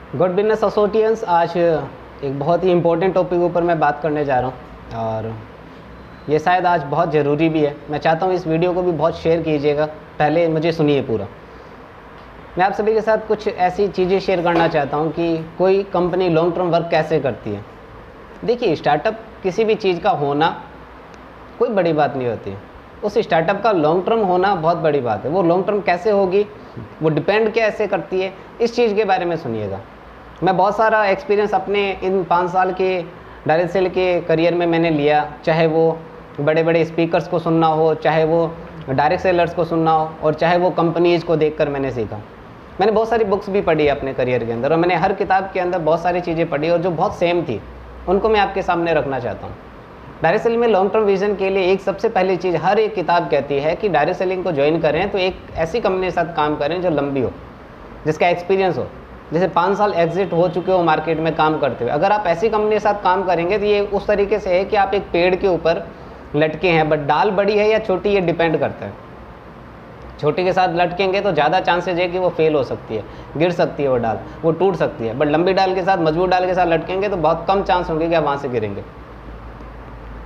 Good business associates, आज एक बहुत ही इम्पोर्टेंट टॉपिक ऊपर मैं बात करने जा रहा हूँ और ये शायद आज बहुत ज़रूरी भी है। मैं चाहता हूँ इस वीडियो को भी बहुत शेयर कीजिएगा। पहले मुझे सुनिए पूरा। मैं आप सभी के साथ कुछ ऐसी चीज़ें शेयर करना चाहता हूँ कि कोई कंपनी लॉन्ग टर्म वर्क कैसे करती है। देखिए, स्टार्टअप किसी भी चीज़ का होना कोई बड़ी बात नहीं होती है, उस स्टार्टअप का लॉन्ग टर्म होना बहुत बड़ी बात है। वो लॉन्ग टर्म कैसे होगी, वो डिपेंड कैसे करती है, इस चीज़ के बारे में सुनिएगा। मैं बहुत सारा एक्सपीरियंस अपने इन 5 साल के डायरेक्ट सेल के करियर में मैंने लिया, चाहे वो बड़े बड़े स्पीकर्स को सुनना हो, चाहे वो डायरेक्ट सेलर्स को सुनना हो, और चाहे वो कंपनीज़ को देखकर मैंने सीखा। मैंने बहुत सारी बुक्स भी पढ़ी अपने करियर के अंदर, और मैंने हर किताब के अंदर बहुत सारी चीज़ें पढ़ी और जो बहुत सेम थी उनको मैं आपके सामने रखना चाहता हूँ। डायरेक्ट सेलिंग में लॉन्ग टर्म विजन के लिए एक सबसे पहली चीज़ हर एक किताब कहती है कि डायरेक्ट सेलिंग को ज्वाइन करें तो एक ऐसी कंपनी के साथ काम करें जो लंबी हो, जिसका एक्सपीरियंस हो, जैसे 5 साल एग्जिट हो चुके हो मार्केट में काम करते हुए। अगर आप ऐसी कंपनी के साथ काम करेंगे तो ये उस तरीके से है कि आप एक पेड़ के ऊपर लटके हैं, बट डाल बड़ी है या छोटी ये डिपेंड करता है। छोटी के साथ लटकेंगे तो ज़्यादा चांसेज है कि वो फेल हो सकती है, गिर सकती है वो डाल, वो टूट सकती है। बट लंबी डाल के साथ, मजबूत डाल के साथ लटकेंगे तो बहुत कम चांस होंगे कि आप वहाँ से गिरेंगे।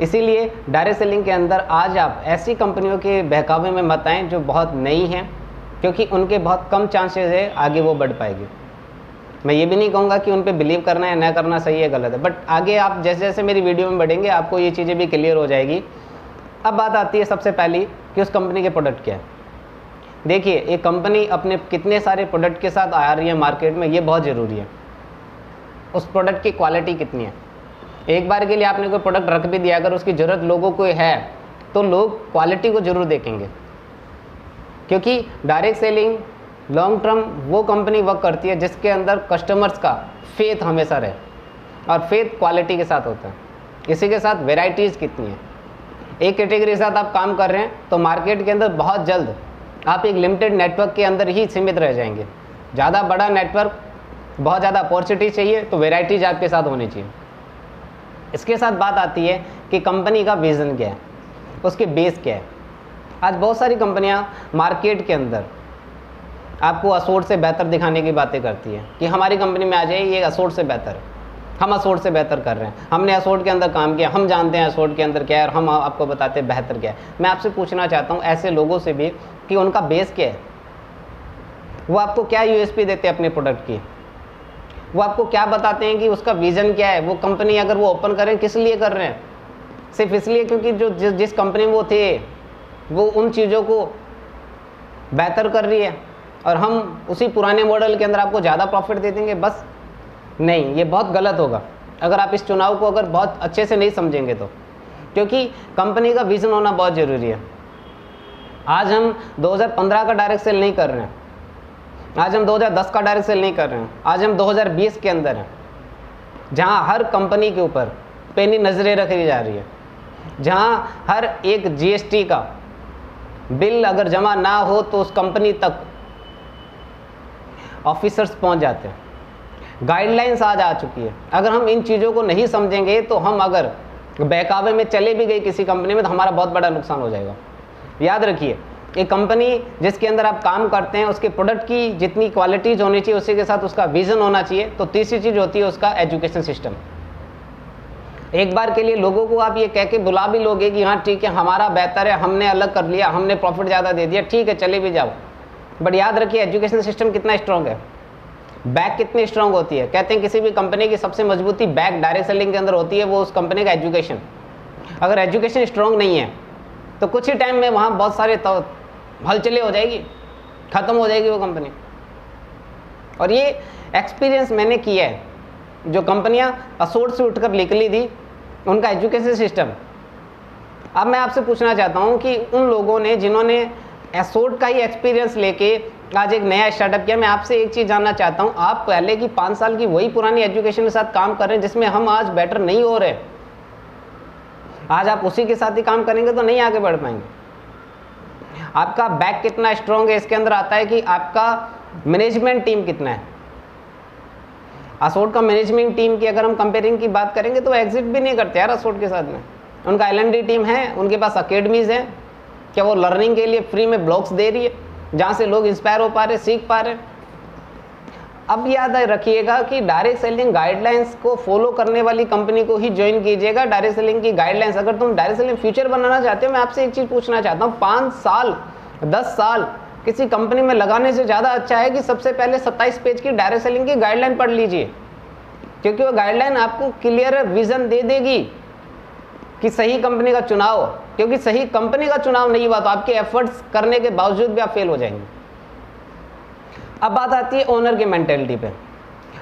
इसीलिए डायरेक्ट सेलिंग के अंदर आज आप ऐसी कंपनियों के बहकावे में मत आएँ जो बहुत नई हैं, क्योंकि उनके बहुत कम चांसेस है आगे वो बढ़ पाएगी। मैं ये भी नहीं कहूँगा कि उन पे बिलीव करना है ना करना सही है गलत है, बट आगे आप जैसे जैसे मेरी वीडियो में बढ़ेंगे आपको ये चीज़ें भी क्लियर हो जाएगी। अब बात आती है सबसे पहली कि उस कंपनी के प्रोडक्ट क्या है। देखिए, एक कंपनी अपने कितने सारे प्रोडक्ट के साथ आ रही है मार्केट में, ये बहुत ज़रूरी है। उस प्रोडक्ट की क्वालिटी कितनी है। एक बार के लिए आपने कोई प्रोडक्ट रख भी दिया, अगर उसकी ज़रूरत लोगों को है तो लोग क्वालिटी को ज़रूर देखेंगे, क्योंकि डायरेक्ट सेलिंग लॉन्ग टर्म वो कंपनी वर्क करती है जिसके अंदर कस्टमर्स का फेथ हमेशा रहे, और फेथ क्वालिटी के साथ होता है। इसी के साथ वेराइटीज़ कितनी है। एक कैटेगरी के साथ आप काम कर रहे हैं तो मार्केट के अंदर बहुत जल्द आप एक लिमिटेड नेटवर्क के अंदर ही सीमित रह जाएंगे। ज़्यादा बड़ा नेटवर्क, बहुत ज़्यादा अपॉर्चुनिटी चाहिए तो वेराइटीज़ आपके साथ होनी चाहिए। इसके साथ बात आती है कि कंपनी का विज़न क्या है, उसके बेस क्या है। आज बहुत सारी कंपनियां मार्केट के अंदर आपको असोर्ट से बेहतर दिखाने की बातें करती है कि हमारी कंपनी में आ जाइए, ये असोर्ट से बेहतर है, हम असोर्ट से बेहतर कर रहे हैं, हमने असोर्ट के अंदर काम किया, हम जानते हैं असोर्ट के अंदर क्या है और हम आपको बताते हैं बेहतर क्या है। मैं आपसे पूछना चाहता हूँ ऐसे लोगों से भी कि उनका बेस क्या है, वो आपको क्या यूएसपी देते हैं अपने प्रोडक्ट की, वो आपको क्या बताते हैं कि उसका विज़न क्या है। वो कंपनी अगर वो ओपन करें किस लिए कर रहे हैं, सिर्फ इसलिए क्योंकि जो जिस कंपनी में वो थे वो उन चीज़ों को बेहतर कर रही है और हम उसी पुराने मॉडल के अंदर आपको ज़्यादा प्रॉफिट दे देंगे बस। नहीं, ये बहुत गलत होगा अगर आप इस चुनाव को अगर बहुत अच्छे से नहीं समझेंगे तो, क्योंकि कंपनी का विज़न होना बहुत ज़रूरी है। आज हम 2015 का डायरेक्ट सेल नहीं कर रहे हैं, आज हम 2010 का डायरेक्ट सेल नहीं कर रहे हैं, आज हम 2020 के अंदर हैं, जहां हर कंपनी के ऊपर पैनी नज़रें रखी जा रही है, जहां हर एक जीएसटी का बिल अगर जमा ना हो तो उस कंपनी तक ऑफिसर्स पहुंच जाते हैं। गाइडलाइंस आज आ चुकी है। अगर हम इन चीज़ों को नहीं समझेंगे तो हम अगर बहकावे में चले भी गए किसी कंपनी में तो हमारा बहुत बड़ा नुकसान हो जाएगा। याद रखिए, एक कंपनी जिसके अंदर आप काम करते हैं उसके प्रोडक्ट की जितनी क्वालिटीज़ होनी चाहिए उसी के साथ उसका विज़न होना चाहिए। तो तीसरी चीज़ होती है उसका एजुकेशन सिस्टम। एक बार के लिए लोगों को आप ये कह के बुला भी लोगे कि हाँ ठीक है हमारा बेहतर है, हमने अलग कर लिया, हमने प्रॉफिट ज़्यादा दे दिया, ठीक है चले भी जाओ, बट याद रखिए एजुकेशन सिस्टम कितना स्ट्रॉन्ग है, बैक कितनी स्ट्रॉन्ग होती है। कहते हैं किसी भी कंपनी की सबसे मजबूती बैक डायरेक्ट सेलिंग के अंदर होती है, वो उस कंपनी का एजुकेशन। अगर एजुकेशन स्ट्रॉन्ग नहीं है तो कुछ ही टाइम में वहाँ बहुत सारे हलचलें हो जाएगी, ख़त्म हो जाएगी वो कंपनी। और ये एक्सपीरियंस मैंने किया है, जो कंपनियां असोर्ट से उठकर निकली थी उनका एजुकेशन सिस्टम। अब मैं आपसे पूछना चाहता हूं कि उन लोगों ने जिन्होंने असोर्ट का ही एक्सपीरियंस लेके आज एक नया स्टार्टअप किया, मैं आपसे एक चीज़ जानना चाहता हूं, आप पहले की 5 साल की वही पुरानी एजुकेशन के साथ काम कर रहे हैं जिसमें हम आज बेटर नहीं हो रहे। आज आप उसी के साथ ही काम करेंगे तो नहीं आगे बढ़ पाएंगे। आपका बैक कितना स्ट्रॉन्ग है इसके अंदर आता है कि आपका मैनेजमेंट टीम कितना है। असोर्ट का मैनेजमेंट टीम की अगर हम कंपेयरिंग की बात करेंगे तो एग्जिट भी नहीं करते यार असोर्ट के साथ में। उनका L&D टीम है, उनके पास अकेडमीज़ है, क्या वो लर्निंग के लिए फ्री में ब्लॉग्स दे रही है जहाँ से लोग इंस्पायर हो पा रहे, सीख पा रहे। अब याद रखिएगा कि डायरेक्ट सेलिंग गाइडलाइंस को फॉलो करने वाली कंपनी को ही ज्वाइन कीजिएगा। डायरेक्ट सेलिंग की गाइडलाइंस, अगर तुम डायरेक्ट सेलिंग फ्यूचर बनाना चाहते हो, मैं आपसे एक चीज़ पूछना चाहता हूँ, 5 साल 10 साल किसी कंपनी में लगाने से ज़्यादा अच्छा है कि सबसे पहले 27 पेज की डायरेक्ट सेलिंग की गाइडलाइन पढ़ लीजिए, क्योंकि वो गाइडलाइन आपको क्लियर विजन दे देगी कि सही कंपनी का चुनाव, क्योंकि सही कंपनी का चुनाव नहीं हुआ तो आपके एफर्ट्स करने के बावजूद भी आप फेल हो जाएंगे। अब बात आती है ओनर की मेंटेलिटी पे।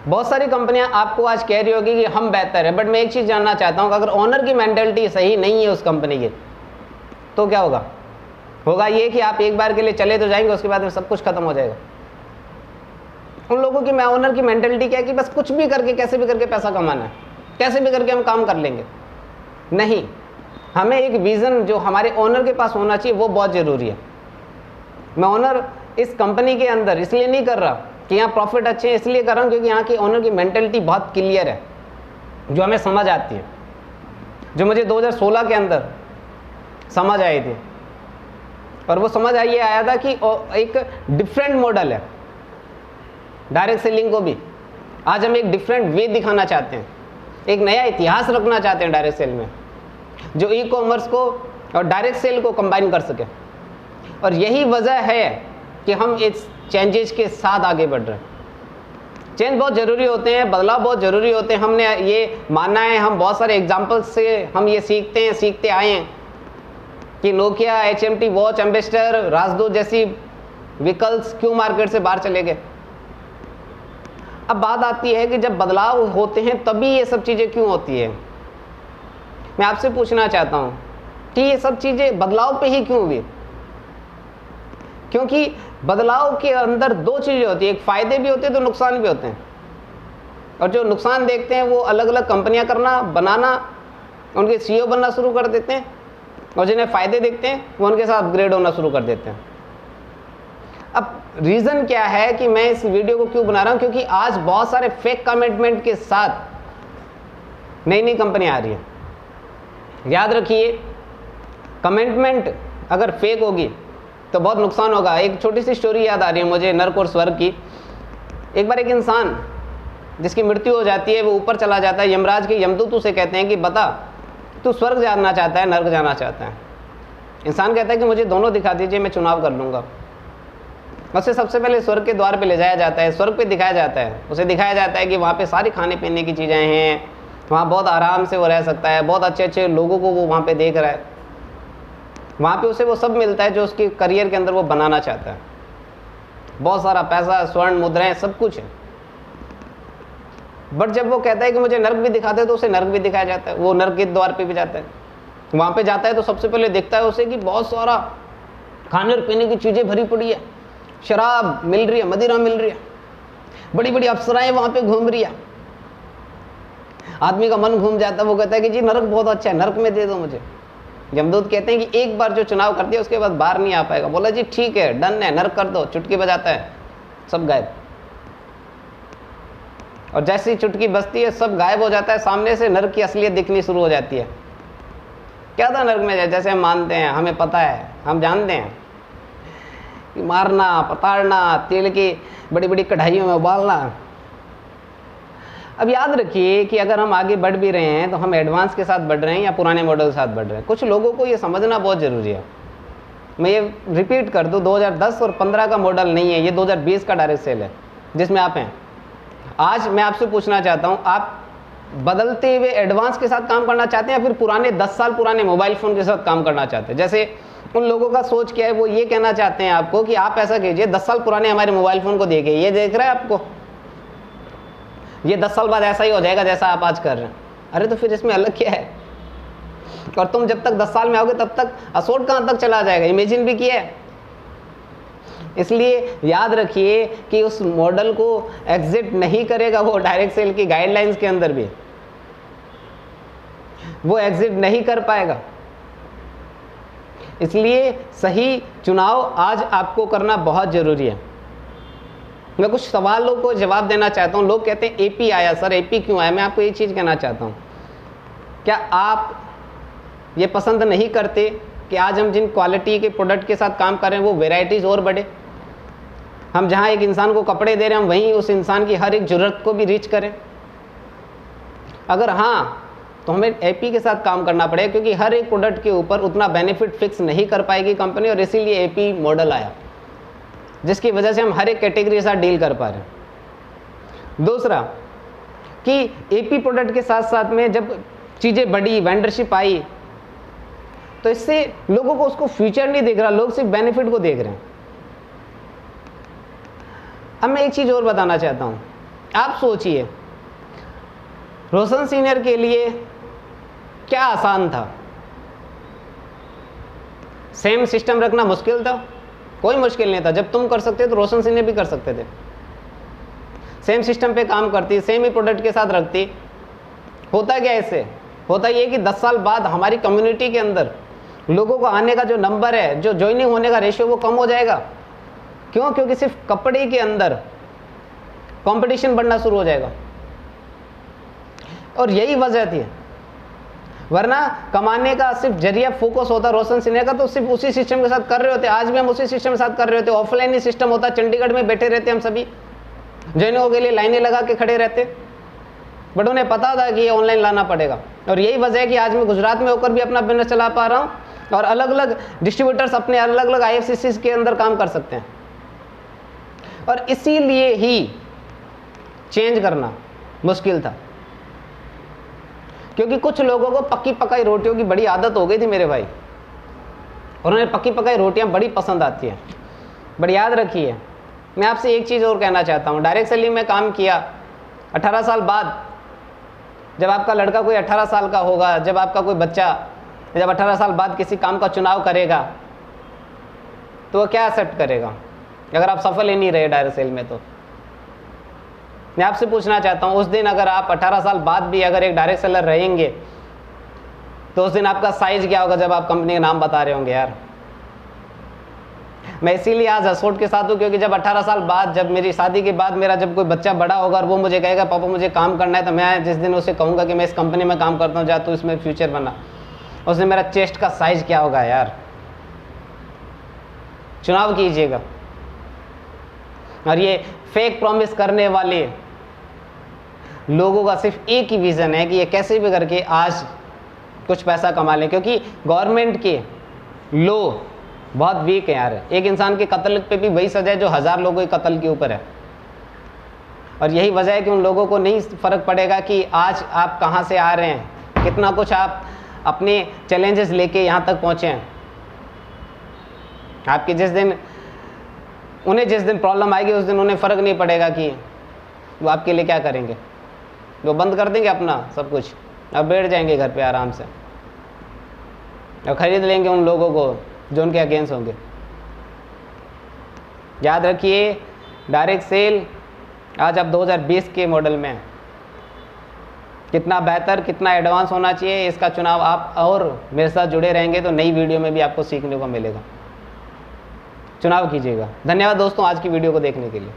बहुत सारी कंपनियां आपको आज कह रही होगी कि हम बेहतर है, बट मैं एक चीज़ जानना चाहता हूं कि अगर ओनर की मेंटेलिटी सही नहीं है उस कंपनी की, तो क्या होगा? होगा ये कि आप एक बार के लिए चले तो जाएंगे, उसके बाद में सब कुछ खत्म हो जाएगा। उन लोगों की ओनर की मेंटेलिटी क्या है कि बस कुछ भी करके, कैसे भी करके पैसा कमाना है, कैसे भी करके हम काम कर लेंगे। नहीं, हमें एक विज़न जो हमारे ओनर के पास होना चाहिए वो बहुत ज़रूरी है। मैं ओनर इस कंपनी के अंदर इसलिए नहीं कर रहा कि यहाँ प्रॉफिट अच्छे हैं, इसलिए कर रहा हूँ क्योंकि यहाँ की ओनर की मेंटेलिटी बहुत क्लियर है, जो हमें समझ आती है, जो मुझे 2016 के अंदर समझ आई थी। और वो समझ ये आया था कि एक डिफरेंट मॉडल है डायरेक्ट सेलिंग को भी। आज हम एक डिफरेंट वे दिखाना चाहते हैं, एक नया इतिहास रखना चाहते हैं डायरेक्ट सेल में, जो ई कॉमर्स को और डायरेक्ट सेल को कंबाइन कर सके। और यही वजह है कि हम इस चेंजेस के साथ आगे बढ़ रहे हैं। चेंज बहुत ज़रूरी होते हैं, बदलाव बहुत ज़रूरी होते हैं, हमने ये माना है। हम बहुत सारे एग्जाम्पल्स से हम ये सीखते आए हैं कि नोकिया, HMT वॉच, एम्बेसडर, राजदूत जैसी व्हीकल्स क्यों मार्केट से बाहर चले गए। अब बात आती है कि जब बदलाव होते हैं तभी ये सब चीज़ें क्यों होती है। मैं आपसे पूछना चाहता हूँ कि ये सब चीज़ें बदलाव पे ही क्यों हुई? क्योंकि बदलाव के अंदर 2 चीज़ें होती है, एक फ़ायदे भी होते हैं तो नुकसान भी होते हैं। और जो नुकसान देखते हैं वो अलग अलग कंपनियां बनाना, उनके CEO बनना शुरू कर देते हैं, और जिन्हें फ़ायदे देखते हैं वो उनके साथ अपग्रेड होना शुरू कर देते हैं। अब रीज़न क्या है कि मैं इस वीडियो को क्यों बना रहा हूँ? क्योंकि आज बहुत सारे फेक कमिटमेंट के साथ नई कंपनियाँ आ रही हैं। याद रखिए, कमिटमेंट अगर फेक होगी तो बहुत नुकसान होगा। एक छोटी सी स्टोरी याद आ रही है मुझे, नर्क और स्वर्ग की। एक बार एक इंसान जिसकी मृत्यु हो जाती है वो ऊपर चला जाता है, यमराज के यमदूत उसे कहते हैं कि बता तू स्वर्ग जाना चाहता है, नर्क जाना चाहता है। इंसान कहता है कि मुझे दोनों दिखा दीजिए, मैं चुनाव कर लूँगा। उसे सबसे पहले स्वर्ग के द्वार पे ले जाया जाता है, स्वर्ग पे दिखाया जाता है। उसे दिखाया जाता है कि वहाँ पे सारी खाने पीने की चीज़ें हैं, वहाँ बहुत आराम से वो रह सकता है, बहुत अच्छे अच्छे लोगों को वो वहाँ पे देख रहा है। वहाँ पे उसे वो सब मिलता है जो उसके करियर के अंदर वो बनाना चाहता है। बहुत सारा पैसा, स्वर्ण मुद्राएं, सब कुछ है। बट जब वो कहता है कि मुझे नर्क भी दिखा दे तो उसे नर्क भी दिखाया जाता है। वो नर्क के द्वार पे भी जाता है, वहाँ पे जाता है तो सबसे पहले देखता है उसे कि बहुत सारा खाने और पीने की चीज़ें भरी पड़ी है, शराब मिल रही है, मदिरा मिल रही है, बड़ी बड़ी अप्सराएं वहाँ पे घूम रही है। आदमी का मन घूम जाता है, वो कहता है कि जी नर्क बहुत अच्छा है, नर्क में दे दो मुझे। यमदूत कहते हैं कि एक बार जो चुनाव कर दिया उसके बाद बाहर नहीं आ पाएगा। बोला जी ठीक है, डन है, नर्क कर दो। चुटकी बजाता है, सब गायब। और जैसी चुटकी बजती है सब गायब हो जाता है, सामने से नर्क की असलियत दिखनी शुरू हो जाती है। क्या था नर्क में? जैसे हम मानते हैं, हमें पता है, हम जानते हैं कि मारना, पताड़ना, तेल की बड़ी बड़ी कढ़ाइयों में उबालना। अब याद रखिए कि अगर हम आगे बढ़ भी रहे हैं तो हम एडवांस के साथ बढ़ रहे हैं या पुराने मॉडल के साथ बढ़ रहे हैं। कुछ लोगों को ये समझना बहुत ज़रूरी है। मैं ये रिपीट कर दूं, 2010 और 15 का मॉडल नहीं है, ये 2020 का डायरेक्ट सेल है जिसमें आप हैं। आज मैं आपसे पूछना चाहता हूँ, आप बदलते हुए एडवांस के साथ काम करना चाहते हैं या फिर पुराने 10 साल पुराने मोबाइल फ़ोन के साथ काम करना चाहते हैं? जैसे उन लोगों का सोच क्या है, वो ये कहना चाहते हैं आपको कि आप ऐसा कीजिए, 10 साल पुराने हमारे मोबाइल फ़ोन को देखिए, ये देख रहा है आपको, ये 10 साल बाद ऐसा ही हो जाएगा जैसा आप आज कर रहे हैं। अरे तो फिर इसमें अलग क्या है? और तुम जब तक 10 साल में आओगे तब तक असोट कहाँ तक चला जाएगा, इमेजिन भी किया है। इसलिए याद रखिए कि उस मॉडल को एग्जिट नहीं करेगा वो डायरेक्ट सेल की गाइडलाइंस के अंदर भी, वो एग्जिट नहीं कर पाएगा। इसलिए सही चुनाव आज आपको करना बहुत ज़रूरी है। मैं कुछ सवालों को जवाब देना चाहता हूँ। लोग कहते हैं एपी आया, सर एपी क्यों आया? मैं आपको ये चीज़ कहना चाहता हूँ, क्या आप ये पसंद नहीं करते कि आज हम जिन क्वालिटी के प्रोडक्ट के साथ काम कर रहे हैं वो वेराइटीज़ और बढ़े? हम जहाँ एक इंसान को कपड़े दे रहे हैं हम वहीं उस इंसान की हर एक ज़रूरत को भी रीच करें? अगर हाँ, तो हमें एपी के साथ काम करना पड़ेगा, क्योंकि हर एक प्रोडक्ट के ऊपर उतना बेनिफिट फिक्स नहीं कर पाएगी कंपनी, और इसीलिए एपी मॉडल आया, जिसकी वजह से हम हर एक कैटेगरी के साथ डील कर पा रहे हैं। दूसरा कि एपी प्रोडक्ट के साथ साथ में जब चीज़ें बढ़ी, वेंडरशिप आई, तो इससे लोगों को उसको फ्यूचर नहीं दिख रहा, लोग सिर्फ बेनिफिट को देख रहे हैं। अब मैं एक चीज़ और बताना चाहता हूँ। आप सोचिए, रोशन सीनियर के लिए क्या आसान था? सेम सिस्टम रखना मुश्किल था? कोई मुश्किल नहीं था। जब तुम कर सकते तो रोशन सीनियर भी कर सकते थे। सेम सिस्टम पे काम करती, सेम ही प्रोडक्ट के साथ रखती। होता क्या इससे? होता ये कि 10 साल बाद हमारी कम्युनिटी के अंदर लोगों को आने का जो नंबर है, जो ज्वाइनिंग होने का रेशियो, वो कम हो जाएगा। क्यों? क्योंकि सिर्फ कपड़े के अंदर कंपटीशन बढ़ना शुरू हो जाएगा, और यही वजह थी। वरना कमाने का सिर्फ जरिया फोकस होता रोशन सीनियर का, तो सिर्फ उसी सिस्टम के साथ कर रहे होते। आज भी हम उसी सिस्टम के साथ कर रहे होते। ऑफलाइन ही सिस्टम होता। चंडीगढ़ में बैठे रहते हम सभी, ज्वाइनिंगों के लिए लाइनें लगा के खड़े रहते, बट उन्हें पता था कि ये ऑनलाइन लाना पड़ेगा। और यही वजह है कि आज मैं गुजरात में होकर भी अपना बिजनेस चला पा रहा हूँ, और अलग अलग डिस्ट्रीब्यूटर्स अपने अलग अलग IFCCs के अंदर काम कर सकते हैं। और इसीलिए ही चेंज करना मुश्किल था, क्योंकि कुछ लोगों को पक्की पकाई रोटियों की बड़ी आदत हो गई थी मेरे भाई, और उन्हें पक्की पकाई रोटियां बड़ी पसंद आती हैं। बट याद रखिए, मैं आपसे एक चीज़ और कहना चाहता हूँ। डायरेक्ट सेलिंग में काम किया 18 साल बाद, जब आपका लड़का कोई 18 साल का होगा, जब आपका कोई बच्चा जब 18 साल बाद किसी काम का चुनाव करेगा, तो वो क्या एक्सेप्ट करेगा अगर आप सफल ही नहीं रहे डायरेक्ट सेल में? तो मैं आपसे पूछना चाहता हूँ, उस दिन अगर आप 18 साल बाद भी अगर एक डायरेक्ट सेलर रहेंगे, तो उस दिन आपका साइज क्या होगा जब आप कंपनी का नाम बता रहे होंगे? यार, मैं इसीलिए आज हसोट के साथ हूँ, क्योंकि जब 18 साल बाद, जब मेरी शादी के बाद मेरा जब कोई बच्चा बड़ा होगा और वो मुझे कहेगा पापा मुझे काम करना है, तो मैं जिस दिन उसे कहूँगा कि मैं इस कंपनी में काम करता हूँ, जा तू इसमें फ्यूचर बना, उस दिन मेरा चेस्ट का साइज क्या होगा? यार, चुनाव कीजिएगा। और ये फेक प्रॉमिस करने वाले लोगों का सिर्फ एक ही विजन है कि ये कैसे भी करके आज कुछ पैसा कमा लें, क्योंकि गवर्नमेंट के लो बहुत वीक है यार। एक इंसान के कत्ल पे भी वही सजा है जो 1000 लोगों के कत्ल के ऊपर है। और यही वजह है कि उन लोगों को नहीं फर्क पड़ेगा कि आज आप कहाँ से आ रहे हैं, कितना कुछ आप अपने चैलेंजेस लेके यहाँ तक पहुँचे हैं। आपके उन्हें जिस दिन प्रॉब्लम आएगी, उस दिन उन्हें फ़र्क नहीं पड़ेगा कि वो आपके लिए क्या करेंगे। वो बंद कर देंगे अपना सब कुछ, अब बैठ जाएंगे घर पे आराम से और ख़रीद लेंगे उन लोगों को जो उनके अगेंस्ट होंगे। याद रखिए, डायरेक्ट सेल आज आप 2020 के मॉडल में कितना बेहतर, कितना एडवांस होना चाहिए, इसका चुनाव आप और मेरे साथ जुड़े रहेंगे तो नई वीडियो में भी आपको सीखने को मिलेगा। चुनाव कीजिएगा। धन्यवाद दोस्तों आज की वीडियो को देखने के लिए।